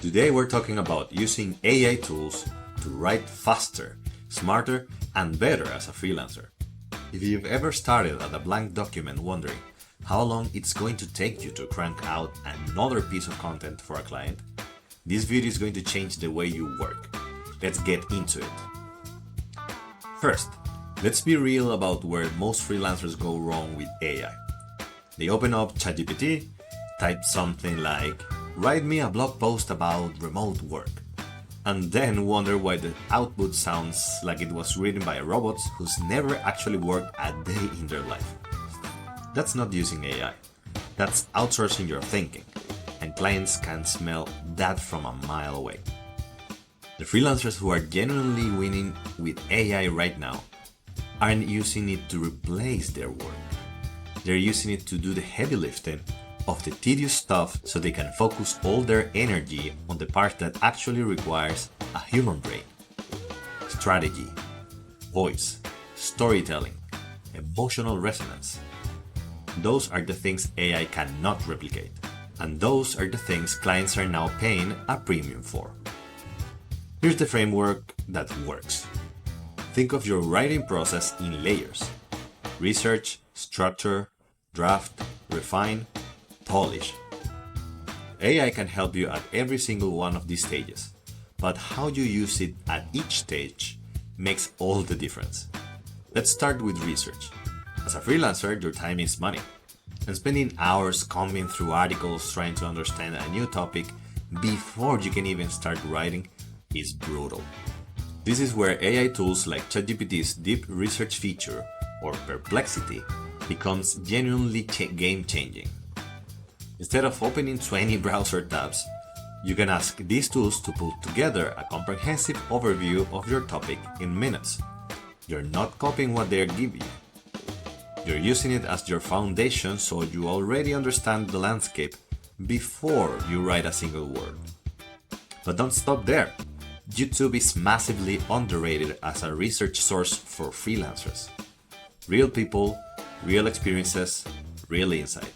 Today we're talking about using AI tools to write faster, smarter, and better as a freelancer. If you've ever started at a blank document wondering how long it's going to take you to crank out another piece of content for a client, this video is going to change the way you work. Let's get into it. First, let's be real about where most freelancers go wrong with AI. They open up ChatGPT, type something like, "Write me a blog post about remote work," and then wonder why the output sounds like it was written by robots who's never actually worked a day in their life. That's not using AI. That's outsourcing your thinking, and clients can smell that from a mile away. The freelancers who are genuinely winning with AI right now aren't using it to replace their work. They're using it to do the heavy lifting of the tedious stuff so they can focus all their energy on the part that actually requires a human brain. Strategy, voice, storytelling, emotional resonance. Those are the things AI cannot replicate, and those are the things clients are now paying a premium for. Here's the framework that works. Think of your writing process in layers: research, structure, draft, refine, polish. AI can help you at every single one of these stages, but how you use it at each stage makes all the difference. Let's start with research. As a freelancer, your time is money, and spending hours combing through articles trying to understand a new topic before you can even start writing is brutal. This is where AI tools like ChatGPT's deep research feature or Perplexity becomes genuinely game-changing. Instead of opening 20 browser tabs, you can ask these tools to put together a comprehensive overview of your topic in minutes. You're not copying what they're giving you. You're using it as your foundation, so you already understand the landscape before you write a single word. But don't stop there. YouTube is massively underrated as a research source for freelancers. Real people, real experiences, real insight.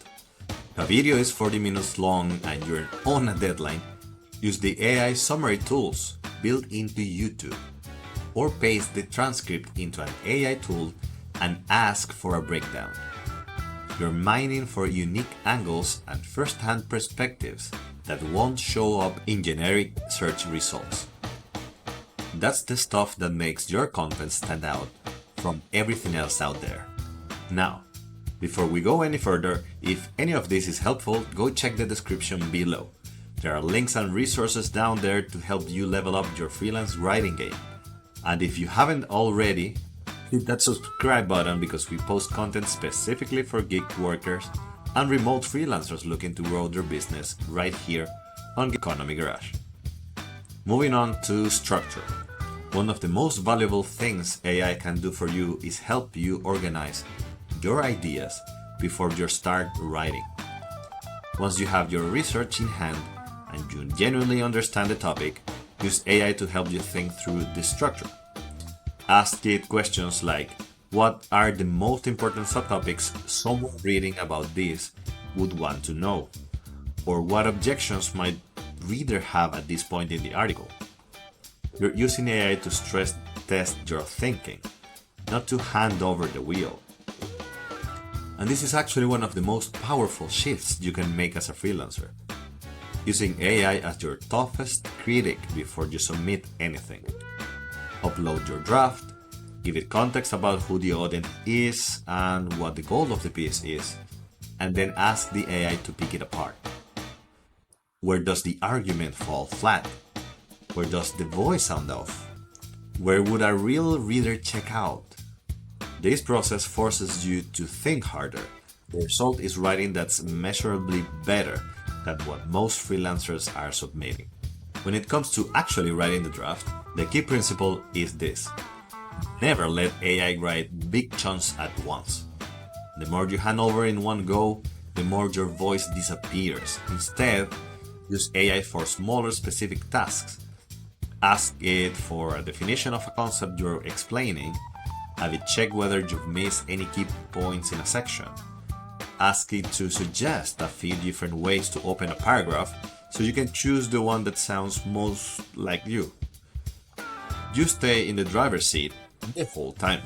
If a video is 40 minutes long and you're on a deadline, use the AI summary tools built into YouTube, or paste the transcript into an AI tool and ask for a breakdown. You're mining for unique angles and first-hand perspectives that won't show up in generic search results. That's the stuff that makes your content stand out from everything else out there. Now, before we go any further, if any of this is helpful, go check the description below. There are links and resources down there to help you level up your freelance writing game. And if you haven't already, hit that subscribe button because we post content specifically for gig workers and remote freelancers looking to grow their business right here on Economy Garage. Moving on to structure. One of the most valuable things AI can do for you is help you organize your ideas before you start writing. Once you have your research in hand and you genuinely understand the topic, use AI to help you think through the structure. Ask it questions like, what are the most important subtopics someone reading about this would want to know? Or what objections might reader have at this point in the article? You're using AI to stress test your thinking, not to hand over the wheel. And this is actually one of the most powerful shifts you can make as a freelancer. Using AI as your toughest critic before you submit anything. Upload your draft, give it context about who the audience is and what the goal of the piece is, and then ask the AI to pick it apart. Where does the argument fall flat? Where does the voice sound off? Where would a real reader check out? This process forces you to think harder. The result is writing that's measurably better than what most freelancers are submitting. When it comes to actually writing the draft, the key principle is this: never let AI write big chunks at once. The more you hand over in one go, the more your voice disappears. Instead, use AI for smaller specific tasks. Ask it for a definition of a concept you're explaining. Have it check whether you've missed any key points in a section. Ask it to suggest a few different ways to open a paragraph so you can choose the one that sounds most like you. You stay in the driver's seat the whole time.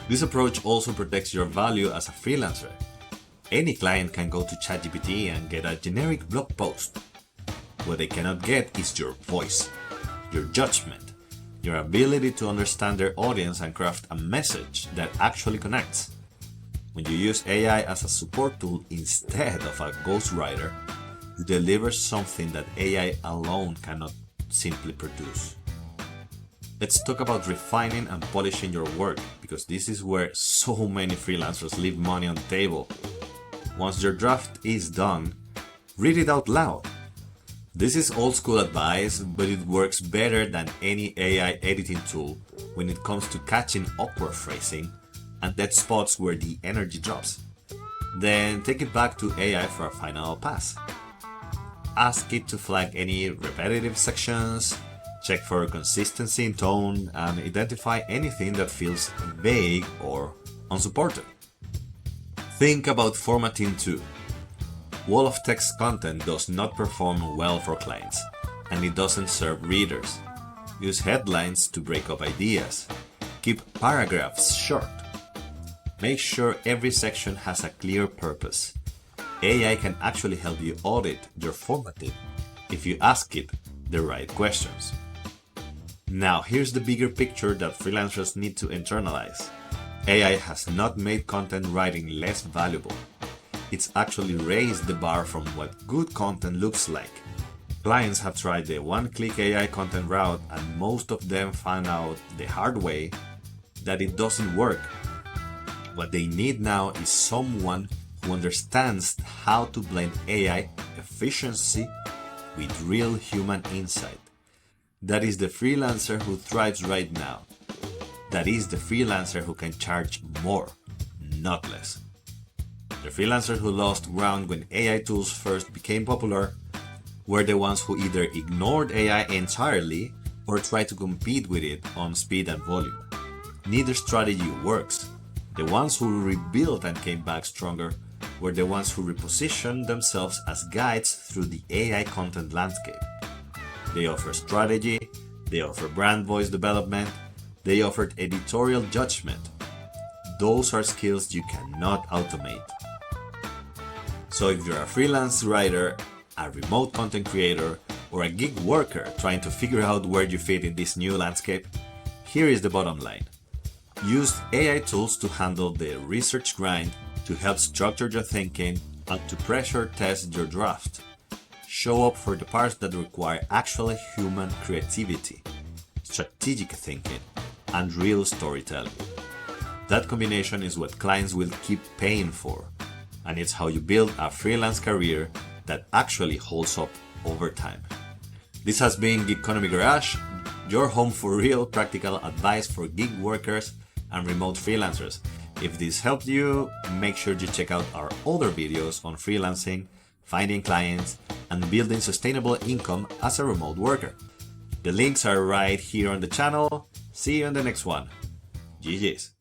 This approach also protects your value as a freelancer. Any client can go to ChatGPT and get a generic blog post. What they cannot get is your voice, your judgment, your ability to understand their audience and craft a message that actually connects. When you use AI as a support tool instead of a ghostwriter, you deliver something that AI alone cannot simply produce. Let's talk about refining and polishing your work, because this is where so many freelancers leave money on the table. Once your draft is done, read it out loud. This is old school advice, but it works better than any AI editing tool when it comes to catching awkward phrasing and dead spots where the energy drops. Then take it back to AI for a final pass. Ask it to flag any repetitive sections, check for consistency in tone, and identify anything that feels vague or unsupported. Think about formatting too. Wall of text content does not perform well for clients, and it doesn't serve readers. Use headlines to break up ideas. Keep paragraphs short. Make sure every section has a clear purpose. AI can actually help you audit your formatting if you ask it the right questions. Now, here's the bigger picture that freelancers need to internalize. AI has not made content writing less valuable. It's actually raised the bar from what good content looks like. Clients have tried the one-click AI content route, and most of them found out the hard way that it doesn't work. What they need now is someone who understands how to blend AI efficiency with real human insight. That is the freelancer who thrives right now. That is the freelancer who can charge more, not less. The freelancers who lost ground when AI tools first became popular were the ones who either ignored AI entirely or tried to compete with it on speed and volume. Neither strategy works. The ones who rebuilt and came back stronger were the ones who repositioned themselves as guides through the AI content landscape. They offer strategy, they offer brand voice development, they offered editorial judgment. Those are skills you cannot automate. So if you're a freelance writer, a remote content creator, or a gig worker trying to figure out where you fit in this new landscape, here is the bottom line. Use AI tools to handle the research grind, to help structure your thinking, and to pressure test your draft. Show up for the parts that require actual human creativity, strategic thinking, and real storytelling. That combination is what clients will keep paying for, and it's how you build a freelance career that actually holds up over time. This has been Geekonomy Garage, your home for real practical advice for gig workers and remote freelancers. If this helped you, make sure you check out our other videos on freelancing, finding clients, and building sustainable income as a remote worker. The links are right here on the channel. See you in the next one. GG's.